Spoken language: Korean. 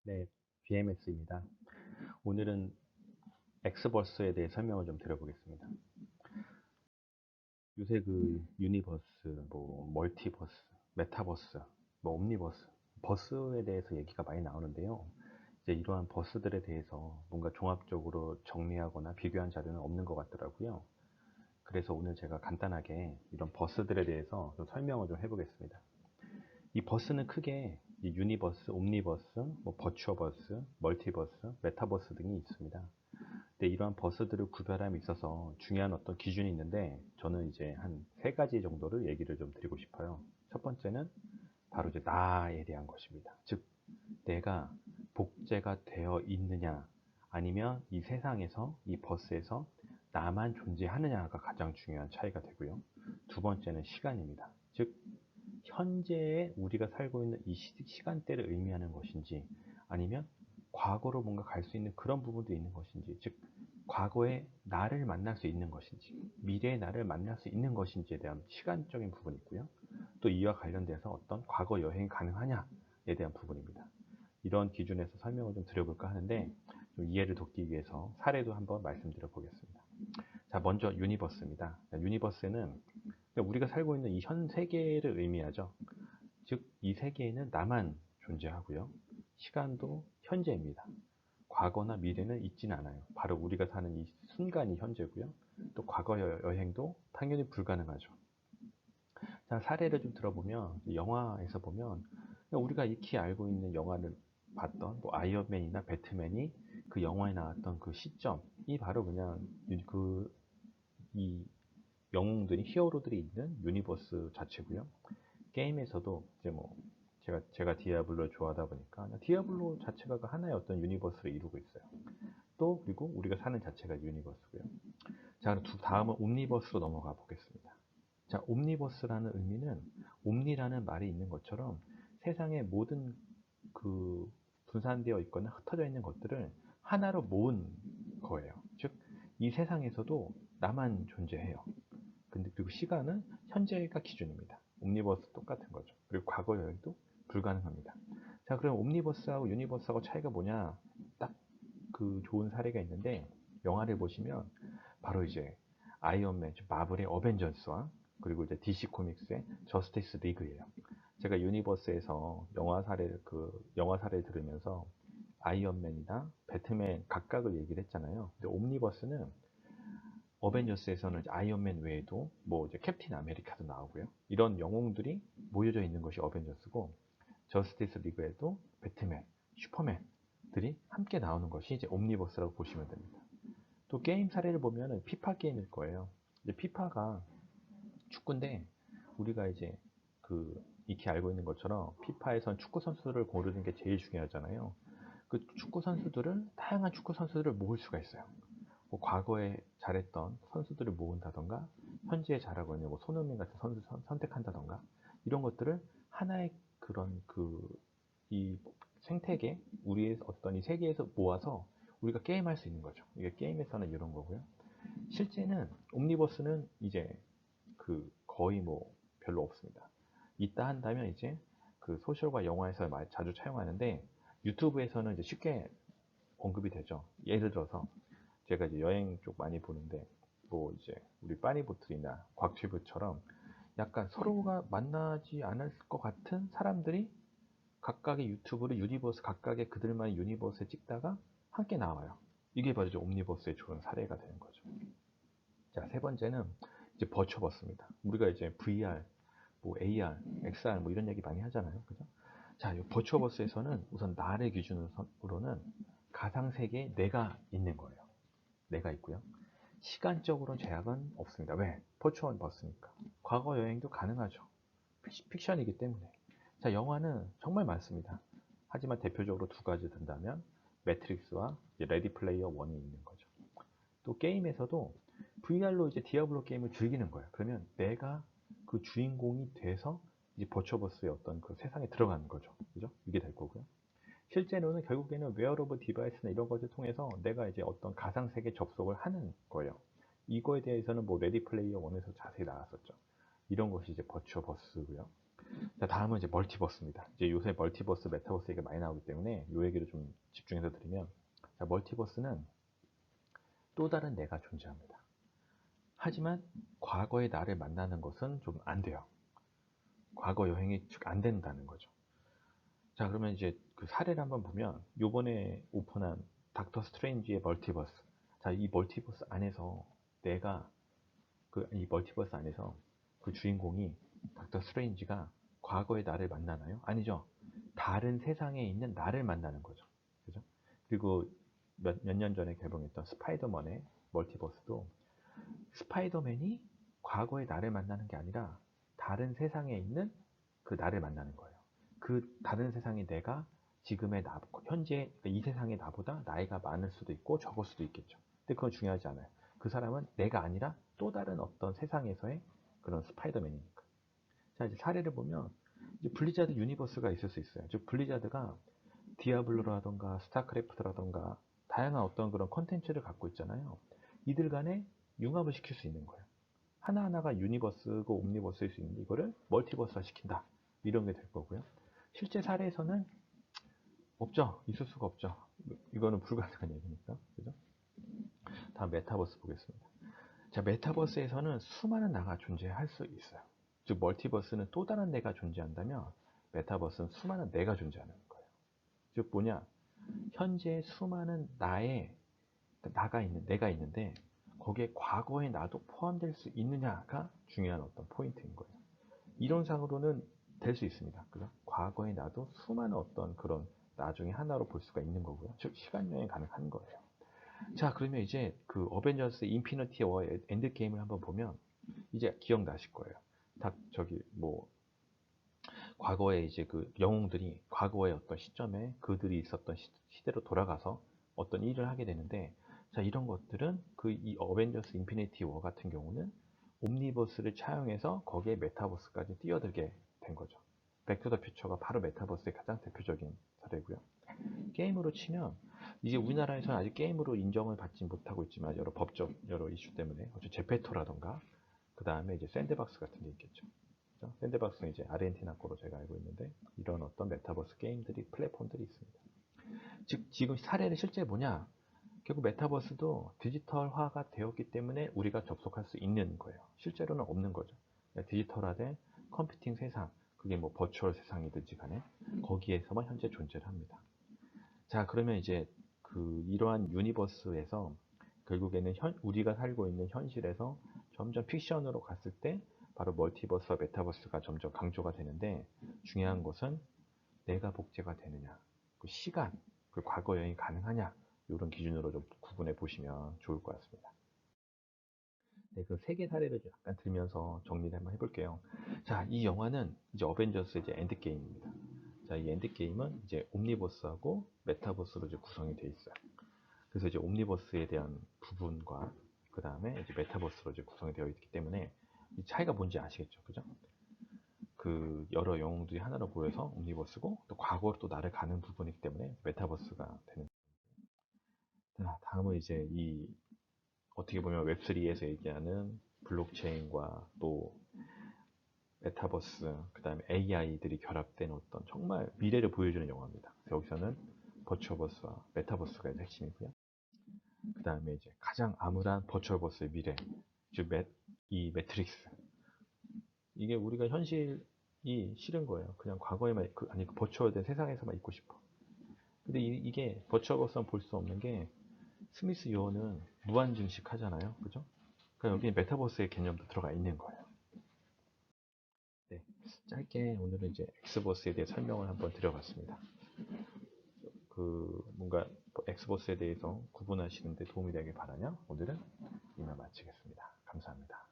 네, BMS입니다. 오늘은 엑스버스에 대해 설명을 좀 드려보겠습니다. 요새 그 유니버스, 뭐 멀티버스, 메타버스, 뭐 옴니버스, 버스에 대해서 얘기가 많이 나오는데요. 이제 이러한 버스들에 대해서 뭔가 종합적으로 정리하거나 비교한 자료는 없는 것 같더라고요. 그래서 오늘 제가 간단하게 이런 버스들에 대해서 좀 설명을 좀 해보겠습니다. 이 버스는 크게 이 유니버스, 옴니버스, 뭐 버추어버스, 멀티버스, 메타버스 등이 있습니다. 근데 이러한 버스들을 구별함에 있어서 중요한 어떤 기준이 있는데 저는 이제 한 세 가지 정도를 얘기를 좀 드리고 싶어요. 첫 번째는 바로 이제 나에 대한 것입니다. 즉 내가 복제가 되어 있느냐 아니면 이 세상에서 이 버스에서 나만 존재하느냐가 가장 중요한 차이가 되고요. 두 번째는 시간입니다. 즉 현재에 우리가 살고 있는 이 시간대를 의미하는 것인지 아니면 과거로 뭔가 갈 수 있는 그런 부분도 있는 것인지 즉 과거의 나를 만날 수 있는 것인지 미래의 나를 만날 수 있는 것인지에 대한 시간적인 부분이 있고요. 또 이와 관련돼서 어떤 과거 여행이 가능하냐에 대한 부분입니다. 이런 기준에서 설명을 좀 드려볼까 하는데 좀 이해를 돕기 위해서 사례도 한번 말씀드려 보겠습니다. 자, 먼저 유니버스입니다. 유니버스는 우리가 살고 있는 이 현 세계를 의미하죠. 즉, 이 세계에는 나만 존재하고요. 시간도 현재입니다. 과거나 미래는 있지는 않아요. 바로 우리가 사는 이 순간이 현재고요. 또 과거 여행도 당연히 불가능하죠. 자, 사례를 좀 들어보면 영화에서 보면 우리가 익히 알고 있는 영화를 봤던 뭐 아이언맨이나 배트맨이 그 영화에 나왔던 그 시점이 바로 그냥 이 영웅들이 히어로들이 있는 유니버스 자체고요. 게임에서도 이제 뭐 제가 디아블로를 좋아하다 보니까 디아블로 자체가 그 하나의 어떤 유니버스를 이루고 있어요. 또 그리고 우리가 사는 자체가 유니버스고요. 자, 그럼 다음은 옴니버스로 넘어가 보겠습니다. 자, 옴니버스라는 의미는 옴니라는 말이 있는 것처럼 세상의 모든 그 분산되어 있거나 흩어져 있는 것들을 하나로 모은 거예요. 즉, 이 세상에서도 나만 존재해요. 근데 그리고 시간은 현재가 기준입니다. 옴니버스 똑같은 거죠. 그리고 과거 여행도 불가능합니다. 자, 그럼 옴니버스하고 유니버스하고 차이가 뭐냐? 딱 그 좋은 사례가 있는데 영화를 보시면 바로 이제 아이언맨, 마블의 어벤져스와 그리고 이제 DC 코믹스의 저스티스 리그예요. 제가 유니버스에서 영화 사례를 들으면서 아이언맨이나 배트맨 각각을 얘기를 했잖아요. 근데 옴니버스는 어벤져스에서는 아이언맨 외에도 뭐 이제 캡틴 아메리카도 나오고요. 이런 영웅들이 모여져 있는 것이 어벤져스고 저스티스 리그에도 배트맨, 슈퍼맨들이 함께 나오는 것이 이제 옴니버스라고 보시면 됩니다. 또 게임 사례를 보면은 피파 게임일 거예요. 이제 피파가 축구인데 우리가 이제 익히 알고 있는 것처럼 피파에선 축구 선수들을 고르는 게 제일 중요하잖아요. 그 축구 선수들을 다양한 축구 선수들을 모을 수가 있어요. 뭐 과거에 잘했던 선수들을 모은다던가 현재에 잘하고 있는 뭐 손흥민 같은 선수 선택한다던가 이런 것들을 하나의 그런 이 생태계 우리의 어떤 이 세계에서 모아서 우리가 게임할 수 있는 거죠. 이게 게임에서는 이런 거고요. 실제는 옴니버스는 이제 거의 뭐 별로 없습니다. 있다 한다면 이제 그 소셜과 영화에서 자주 차용하는데 유튜브에서는 이제 쉽게 언급이 되죠. 예를 들어서 제가 이제 여행 쪽 많이 보는데 뭐 이제 우리 빠니보틀이나 곽튜브처럼 약간 서로가 만나지 않을 것 같은 사람들이 각각의 유튜브를 유니버스 각각의 그들만의 유니버스에 찍다가 함께 나와요. 이게 바로 이제 옴니버스의 좋은 사례가 되는 거죠. 자, 세 번째는 이제 버추어버스입니다. 우리가 이제 VR, 뭐 AR, XR 뭐 이런 얘기 많이 하잖아요. 그죠? 자, 이 버추어버스에서는 우선 나를 기준으로는 가상 세계에 내가 있는 거예요. 내가 있고요. 시간적으로 제약은 없습니다. 왜? 버추얼 버스니까. 과거 여행도 가능하죠. 픽션이기 때문에. 자, 영화는 정말 많습니다. 하지만 대표적으로 두 가지 든다면 매트릭스와 레디 플레이어 1이 있는 거죠. 또 게임에서도 VR로 이제 디아블로 게임을 즐기는 거예요. 그러면 내가 그 주인공이 돼서 이제 버추어버스의 어떤 그 세상에 들어가는 거죠. 그죠? 이게 될 거고요. 실제로는 결국에는 웨어러블 디바이스나 이런 것을 통해서 내가 이제 어떤 가상세계 접속을 하는 거예요. 이거에 대해서는 뭐 레디 플레이어 1에서 자세히 나왔었죠. 이런 것이 이제 버추어 버스고요. 자, 다음은 이제 멀티버스입니다. 이제 요새 멀티버스, 메타버스 얘기가 많이 나오기 때문에 요 얘기를 좀 집중해서 드리면, 자, 멀티버스는 또 다른 내가 존재합니다. 하지만 과거의 나를 만나는 것은 좀 안 돼요. 과거 여행이 즉 안 된다는 거죠. 자, 그러면 이제 그 사례를 한번 보면, 요번에 오픈한 닥터 스트레인지의 멀티버스. 자, 이 멀티버스 안에서 내가 이 멀티버스 안에서 그 주인공이, 닥터 스트레인지가 과거의 나를 만나나요? 아니죠. 다른 세상에 있는 나를 만나는 거죠. 그죠? 그리고 몇 년 전에 개봉했던 스파이더맨의 멀티버스도 스파이더맨이 과거의 나를 만나는 게 아니라 다른 세상에 있는 그 나를 만나는 거예요. 그 다른 세상의 내가 지금의 나, 현재 이 세상의 나보다 나이가 많을 수도 있고 적을 수도 있겠죠. 근데 그건 중요하지 않아요. 그 사람은 내가 아니라 또 다른 어떤 세상에서의 그런 스파이더맨이니까. 자, 이제 사례를 보면 이제 블리자드 유니버스가 있을 수 있어요. 즉 블리자드가 디아블로라던가 스타크래프트라던가 다양한 어떤 그런 컨텐츠를 갖고 있잖아요. 이들 간에 융합을 시킬 수 있는 거예요. 하나하나가 유니버스고 옴니버스일 수 있는데 이거를 멀티버스화 시킨다. 이런 게 될 거고요. 실제 사례에서는 없죠. 있을 수가 없죠. 이거는 불가능한 얘기니까. 그죠? 다음 메타버스 보겠습니다. 자, 메타버스에서는 수많은 나가 존재할 수 있어요. 즉 멀티버스는 또 다른 내가 존재한다면 메타버스는 수많은 내가 존재하는 거예요. 즉 뭐냐? 현재 수많은 내가 있는데 거기에 과거의 나도 포함될 수 있느냐가 중요한 어떤 포인트인 거예요. 이론상으로는 될 수 있습니다. 그죠? 과거의 나도 수많은 어떤 그런 나중에 하나로 볼 수가 있는 거고요. 즉 시간 여행 가능한 거예요. 자, 그러면 이제 그 어벤져스 인피니티 워 엔드 게임을 한번 보면 이제 기억나실 거예요. 저기 뭐 과거에 이제 그 영웅들이 과거의 어떤 시점에 그들이 있었던 시대로 돌아가서 어떤 일을 하게 되는데, 자, 이런 것들은 이 어벤져스 인피니티 워 같은 경우는 옴니버스를 차용해서 거기에 메타버스까지 뛰어들게 된 거죠. 백투더 퓨처가 바로 메타버스의 가장 대표적인 사례고요. 게임으로 치면 이제 우리나라에서는 아직 게임으로 인정을 받지 못하고 있지만 여러 법적 여러 이슈 때문에 제페토라던가 그 다음에 이제 샌드박스 같은 게 있겠죠. 샌드박스는 이제 아르헨티나 거로 제가 알고 있는데 이런 어떤 메타버스 게임들이 플랫폼들이 있습니다. 즉 지금 사례는 실제 뭐냐? 결국 메타버스도 디지털화가 되었기 때문에 우리가 접속할 수 있는 거예요. 실제로는 없는 거죠. 디지털화된 컴퓨팅 세상, 그게 뭐 버추얼 세상이든지 간에 거기에서만 현재 존재를 합니다. 자, 그러면 이제 이러한 유니버스에서 결국에는 우리가 살고 있는 현실에서 점점 픽션으로 갔을 때 바로 멀티버스와 메타버스가 점점 강조가 되는데, 중요한 것은 내가 복제가 되느냐, 그 시간, 그 과거 여행이 가능하냐, 이런 기준으로 좀 구분해 보시면 좋을 것 같습니다. 네, 그 세 개 사례를 약간 들면서 정리를 한번 해볼게요. 자, 이 영화는 이제 어벤져스 이제 엔드게임입니다. 자, 이 엔드게임은 이제 옴니버스하고 메타버스로 이제 구성이 되어 있어요. 그래서 이제 옴니버스에 대한 부분과 그 다음에 이제 메타버스로 이제 구성이 되어 있기 때문에 이 차이가 뭔지 아시겠죠? 그죠? 그 여러 영웅들이 하나로 모여서 옴니버스고 또 과거로 또 나를 가는 부분이기 때문에 메타버스가 되는. 자, 다음은 이제 어떻게 보면 웹3에서 얘기하는 블록체인과 또 메타버스, 그 다음에 AI들이 결합된 어떤 정말 미래를 보여주는 영화입니다. 여기서는 버추어버스와 메타버스가 핵심이고요. 그 다음에 이제 가장 암울한 버추어버스의 미래, 즉 이 매트릭스. 이게 우리가 현실이 싫은 거예요. 그냥 과거에만, 아니, 버추어된 세상에서만 있고 싶어. 근데 이게 버추어버스만 볼 수 없는 게 스미스 요원은 무한증식 하잖아요. 그죠? 그러니까 여기 메타버스의 개념도 들어가 있는 거예요. 네, 짧게 오늘은 이제 엑스버스에 대해 설명을 한번 드려봤습니다. 뭔가 엑스버스에 대해서 구분하시는데 도움이 되길 바라며 오늘은 이만 마치겠습니다. 감사합니다.